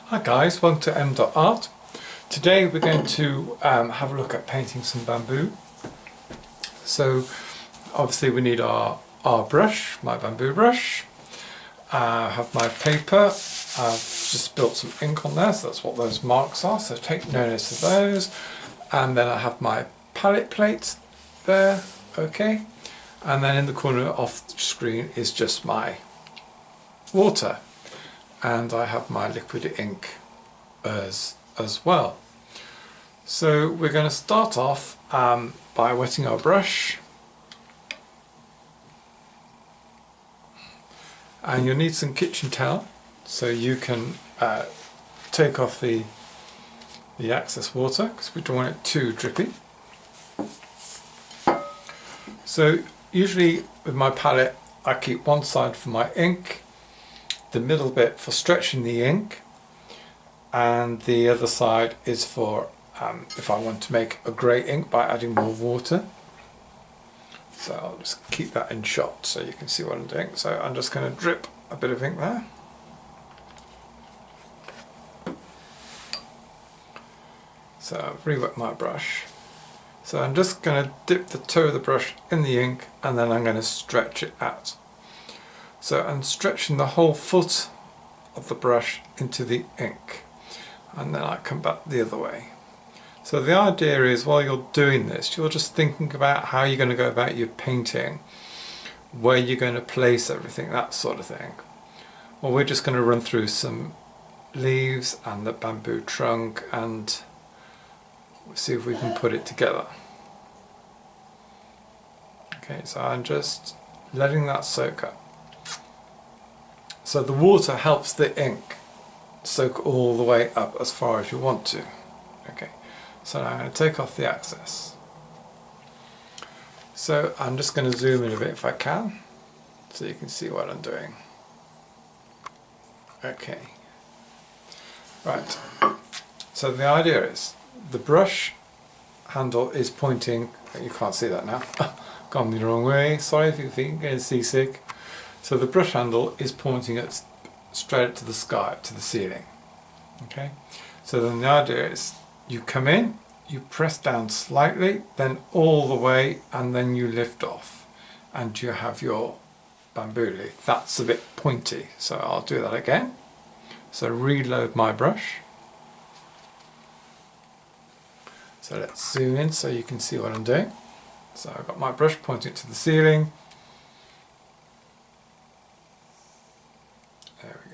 Hi guys, welcome to M.Art. Today we're going to have a look at painting some bamboo. So obviously we need our brush, my bamboo brush. I have my paper. I've just spilt some ink on there, so that's what those marks are, so take notice of those. And then I have my palette plate there, okay. And then in the corner off the screen is just my water. And I have my liquid ink as well. So we're going to start off by wetting our brush, and you'll need some kitchen towel so you can take off the excess water because we don't want it too drippy. So usually with my palette I keep one side for my ink, the middle bit for stretching the ink, and the other side is for if I want to make a grey ink by adding more water. So I'll just keep that in shot so you can see what I'm doing. So I'm just going to drip a bit of ink there. So I've re-wet my brush. So I'm just going to dip the toe of the brush in the ink and then I'm going to stretch it out. So I'm stretching the whole foot of the brush into the ink, and then I come back the other way. So the idea is while you're doing this, you're just thinking about how you're going to go about your painting, where you're going to place everything, that sort of thing. Well, we're just going to run through some leaves and the bamboo trunk and see if we can put it together. Okay, so I'm just letting that soak up. So the water helps the ink soak all the way up as far as you want to. Okay, so now I'm going to take off the excess. So I'm just going to zoom in a bit if I can, so you can see what I'm doing. Okay, right, so the idea is the brush handle is pointing, you can't see that now, gone the wrong way, sorry if you're getting seasick. So the brush handle is pointing at straight to the sky, to the ceiling. Okay, so then the idea is you come in, you press down slightly, then all the way, and then you lift off, and you have your bamboo leaf. That's a bit pointy, so I'll do that again. So reload my brush. So let's zoom in so you can see what I'm doing. So I've got my brush pointing to the ceiling. There we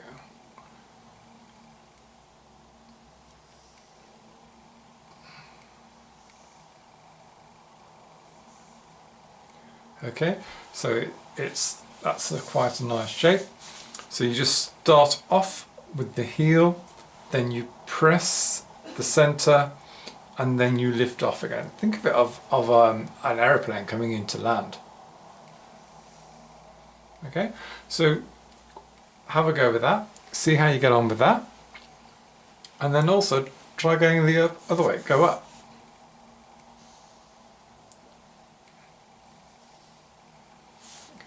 go. Okay, so that's quite a nice shape. So you just start off with the heel, then you press the center, and then you lift off again. Think of it of an aeroplane coming into land. Okay, so have a go with that, see how you get on with that, and then also try going the other way, go up.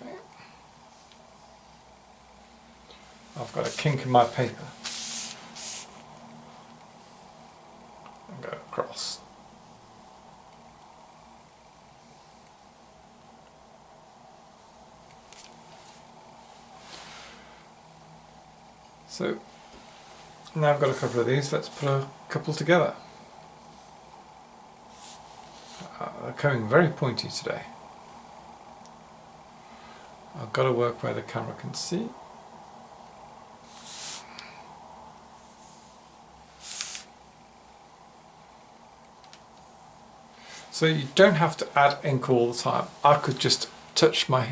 Okay. I've got a kink in my paper. And go across. So now I've got a couple of these, let's put a couple together. They're coming very pointy today. I've got to work where the camera can see. So you don't have to add ink all the time. I could just touch my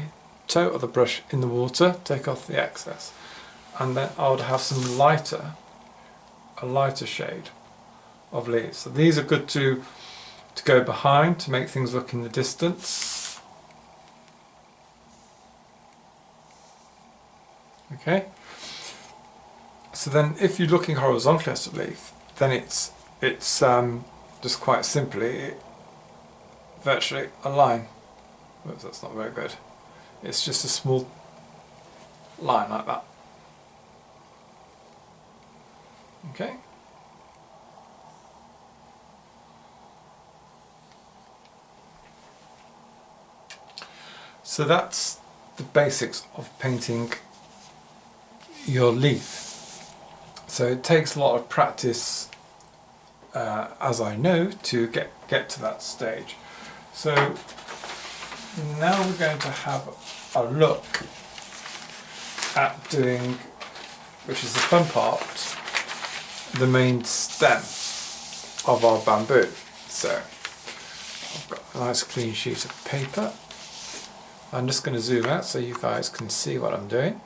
toe of the brush in the water, take off the excess, and then I would have some a lighter shade of leaves. So these are good to go behind to make things look in the distance. Okay. So then if you're looking horizontally at a leaf, then it's just quite simply virtually a line. Oops, that's not very good. It's just a small line like that. Okay. So that's the basics of painting your leaf. So it takes a lot of practice, as I know, to get to that stage. So now we're going to have a look at doing, which is the fun part, the main stem of our bamboo. So I've got a nice clean sheet of paper. I'm just going to zoom out so you guys can see what I'm doing.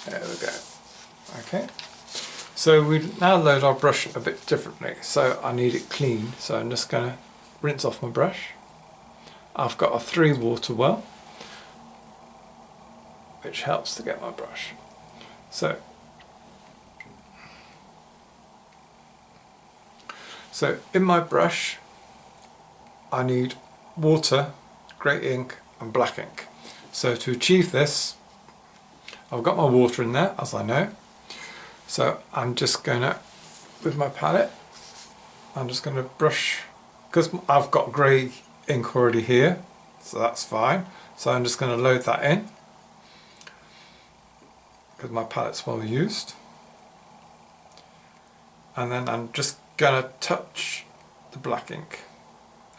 There we go. Okay. So we now load our brush a bit differently. So I need it clean. So I'm just going to rinse off my brush. I've got a 3 water well, which helps to get my brush. So in my brush, I need water, grey ink and black ink. So to achieve this, I've got my water in there, as I know. So I'm just gonna, with my palette, I'm just gonna brush, because I've got grey ink already here, so that's fine. So I'm just gonna load that in, because my palette's well used. And then I'm just gonna touch the black ink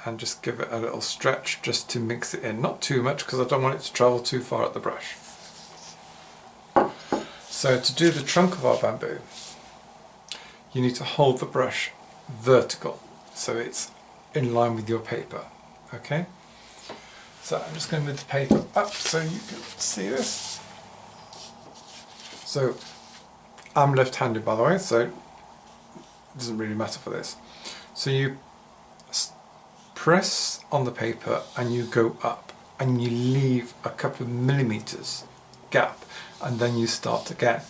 and just give it a little stretch just to mix it in. Not too much because I don't want it to travel too far up the brush. So to do the trunk of our bamboo, you need to hold the brush vertical so it's in line with your paper. Okay? So I'm just going to move the paper up so you can see this. So I'm left-handed, by the way, so it doesn't really matter for this. So you press on the paper and you go up and you leave a couple of millimeters gap and then you start again.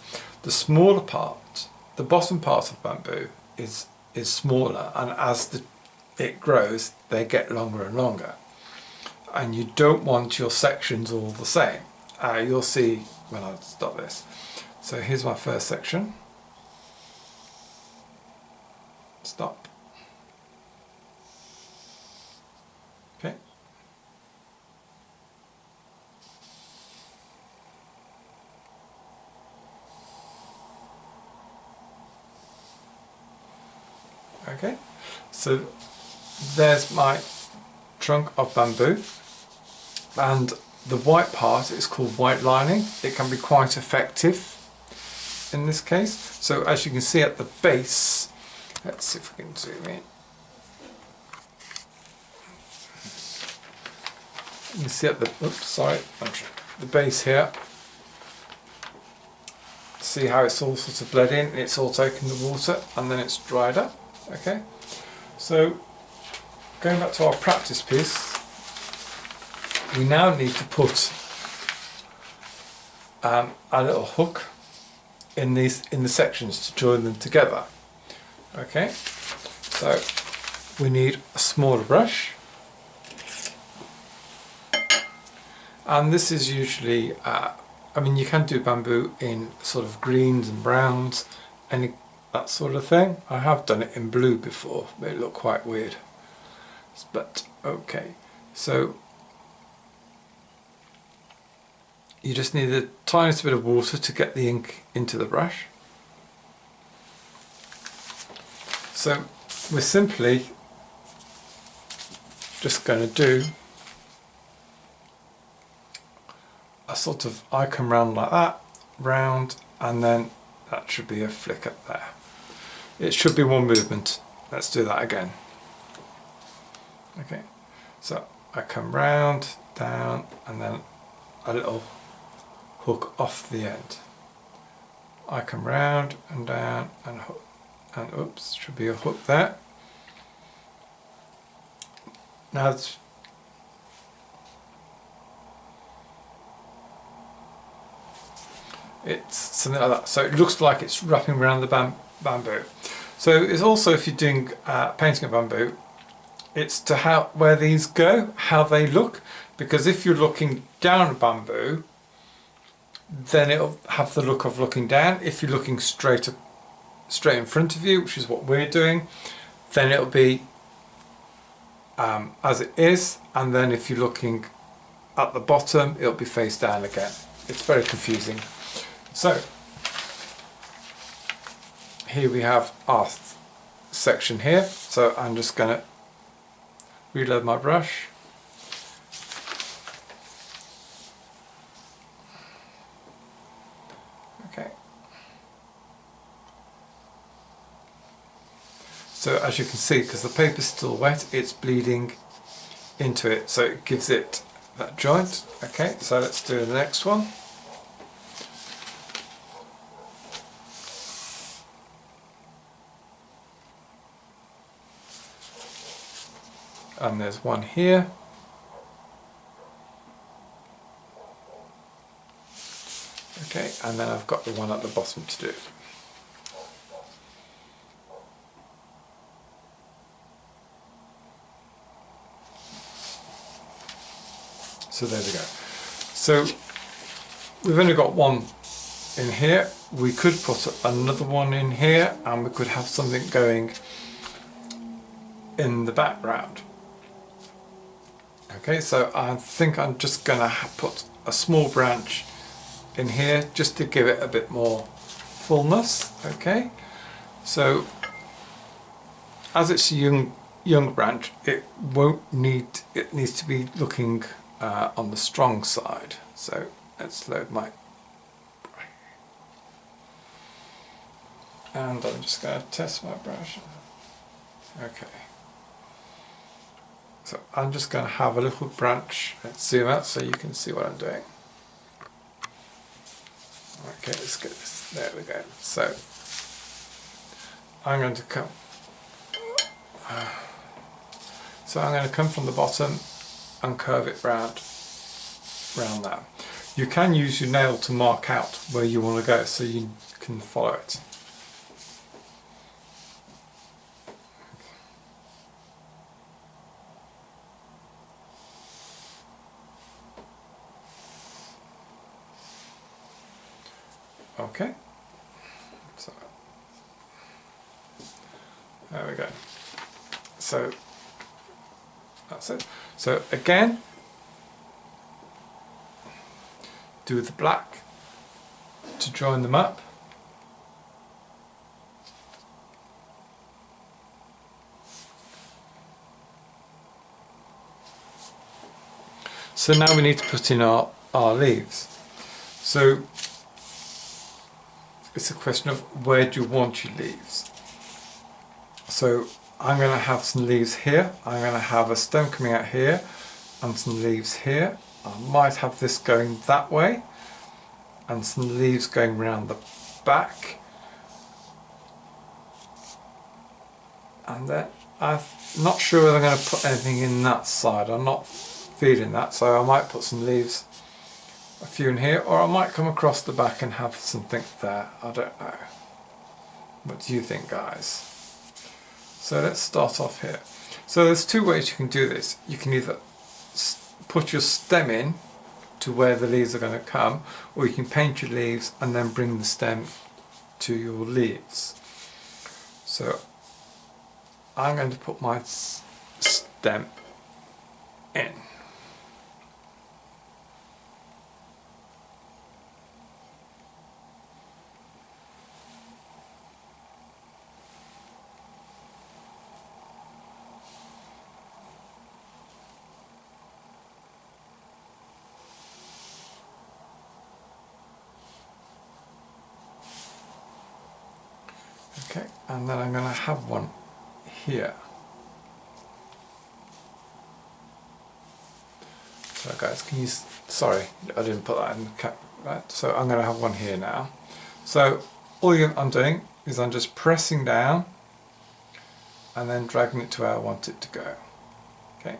The smaller part, the bottom part of bamboo is smaller, and as it grows they get longer and longer, and you don't want your sections all the same. You'll see when I stop this. So here's my first section. Stop. Okay. Okay, so there's my trunk of bamboo, and the white part is called white lining. It can be quite effective in this case. So as you can see at the base, let's see if we can zoom in. You can see at the, the base here. See how it's all sort of bled in, it's all taken the water and then it's dried up. Okay, so going back to our practice piece, we now need to put a little hook in the sections to join them together. Okay, so we need a smaller brush, and this is usually I mean, you can do bamboo in sort of greens and browns and that sort of thing. I have done it in blue before, but it looked quite weird. But okay, so you just need a tiny bit of water to get the ink into the brush. So we're simply just going to do a sort of, I come round like that, round, and then that should be a flick up there. It should be one movement. Let's do that again. Okay, so I come round, down, and then a little hook off the end. I come round and down and hook, and oops, should be a hook there. Now it's something like that. So it looks like it's wrapping around the bamboo. So it's also, if you're doing painting a bamboo, it's to where these go, how they look. Because if you're looking down a bamboo, then it'll have the look of looking down. If you're looking straight straight in front of you, which is what we're doing, then it'll be as it is, and then if you're looking at the bottom, it'll be face down again. It's very confusing. So here we have our section here. So I'm just going to reload my brush. Okay. So as you can see, because the paper's still wet, it's bleeding into it, so it gives it that joint. Okay, so let's do the next one. And there's one here. Okay, and then I've got the one at the bottom to do. So there we go. So we've only got one in here. We could put another one in here, and we could have something going in the background. Okay, so I think I'm just going to put a small branch in here just to give it a bit more fullness. Okay, so as it's a young branch, it needs to be looking on the strong side. So let's load my brush. And I'm just going to test my brush. Okay. So I'm just going to have a little branch. Let's zoom out so you can see what I'm doing. Okay, let's get this. There we go. So I'm going to come. So I'm going to come from the bottom and curve it round that. You can use your nail to mark out where you want to go so you can follow it. Okay, so there we go. So that's it. So again, do the black to join them up. So now we need to put in our leaves. So it's a question of where do you want your leaves. So I'm going to have some leaves here. I'm going to have a stem coming out here and some leaves here. I might have this going that way and some leaves going around the back. And then I'm not sure whether I'm going to put anything in that side. I'm not feeling that, so I might put some leaves, a few in here, or I might come across the back and have something there. I don't know. What do you think, guys? So let's start off here. So there's two ways you can do this. You can either put your stem in to where the leaves are going to come, or you can paint your leaves and then bring the stem to your leaves. So I'm going to put my stem in. Okay, and then I'm going to have one here. So guys, can you, sorry, I didn't put that in the cap, right? So I'm going to have one here now. So all I'm doing is I'm just pressing down and then dragging it to where I want it to go. Okay.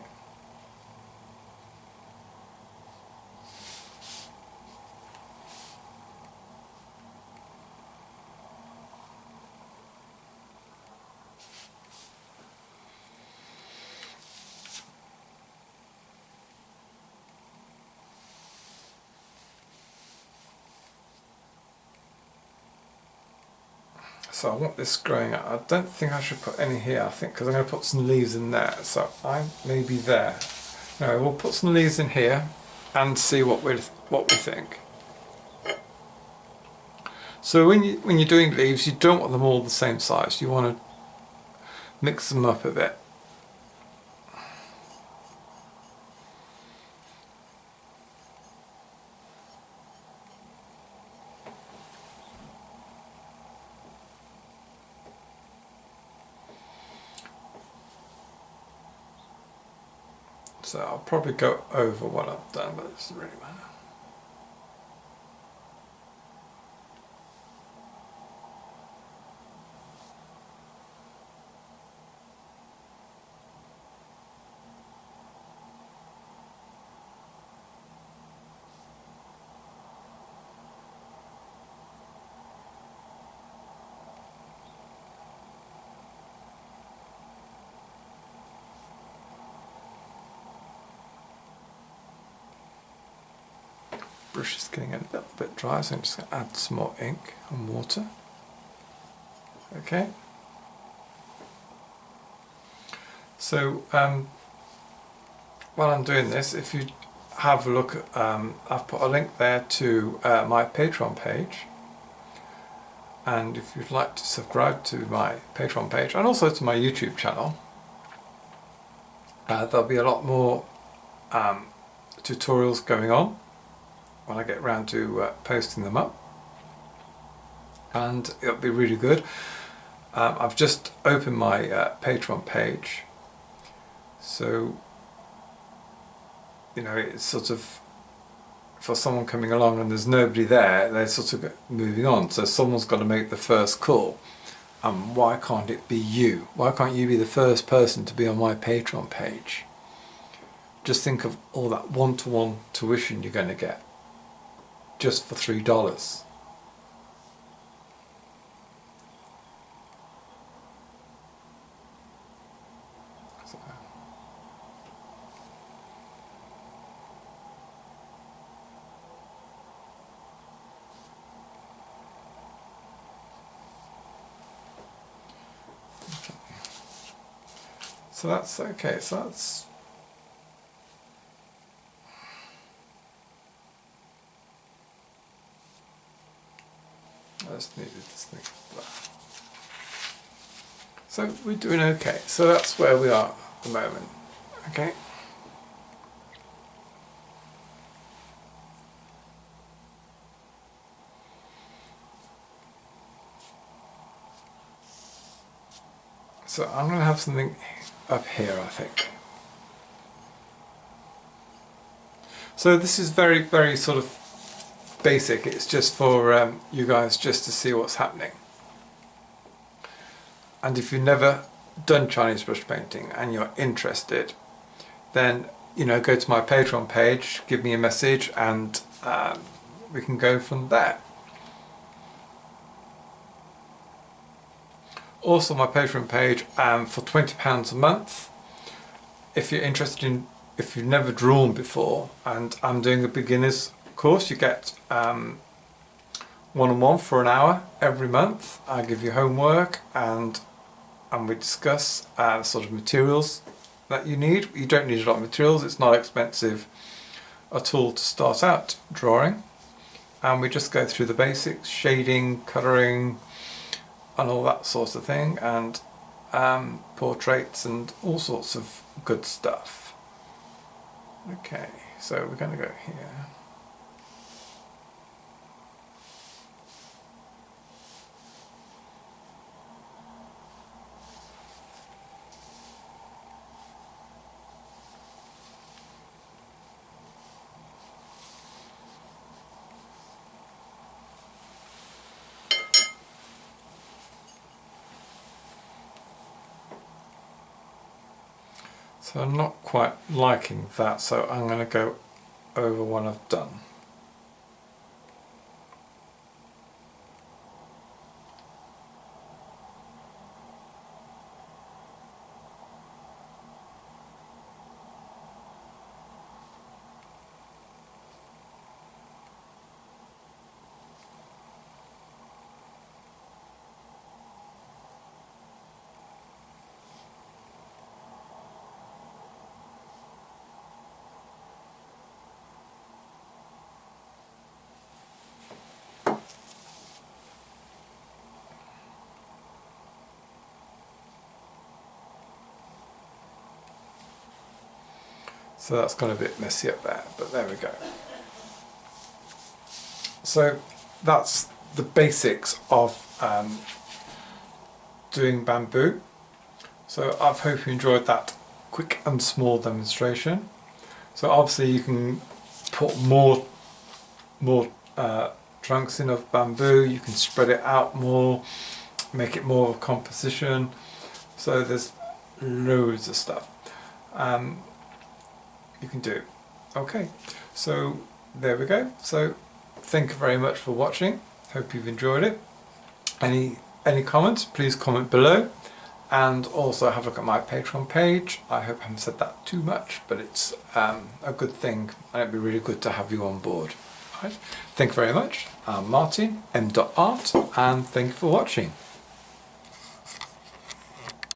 So I want this growing out. I don't think I should put any here, I think, because I'm going to put some leaves in there. So I maybe there. No, we'll put some leaves in here and see what we think. So when you're doing leaves, you don't want them all the same size. You want to mix them up a bit. So I'll probably go over what I've done, but it doesn't really matter. Brush is getting a little bit dry, so I'm just going to add some more ink and water. Okay. So while I'm doing this, if you have a look, I've put a link there to my Patreon page, and if you'd like to subscribe to my Patreon page and also to my YouTube channel, there'll be a lot more tutorials going on when I get around to posting them up, and it'll be really good. I've just opened my Patreon page, so you know, it's sort of for someone coming along and there's nobody there, they're sort of moving on, so someone's got to make the first call. Why can't it be you? Why can't you be the first person to be on my Patreon page? Just think of all that one-to-one tuition you're going to get just for $3. So that's okay, so that's I just needed this thing. So we're doing okay. So that's where we are at the moment. Okay. So I'm going to have something up here, I think. So this is very, very sort of basic. It's just for you guys just to see what's happening. And if you've never done Chinese brush painting and you're interested, then you know, go to my Patreon page, give me a message, and we can go from there. Also, my Patreon page, for £20 a month, if you're interested in, if you've never drawn before, and I'm doing a beginner's course, you get one-on-one for an hour every month. I give you homework and we discuss the sort of materials that you need. You don't need a lot of materials, it's not expensive at all to start out drawing. And we just go through the basics, shading, colouring, and all that sort of thing, and portraits and all sorts of good stuff. Okay, so we're going to go here. So I'm not quite liking that, so I'm going to go over what I've done. So that's gone a bit messy up there, but there we go. So that's the basics of doing bamboo. So I hope you enjoyed that quick and small demonstration. So obviously you can put more trunks in of bamboo, you can spread it out more, make it more of a composition. So there's loads of stuff you can do. Okay, so there we go. So thank you very much for watching. Hope you've enjoyed it. Any comments, please comment below, and also have a look at my Patreon page. I hope I haven't said that too much, but it's a good thing, and it'd be really good to have you on board. Right. Thank you very much. I'm Martin, m.art, and thank you for watching.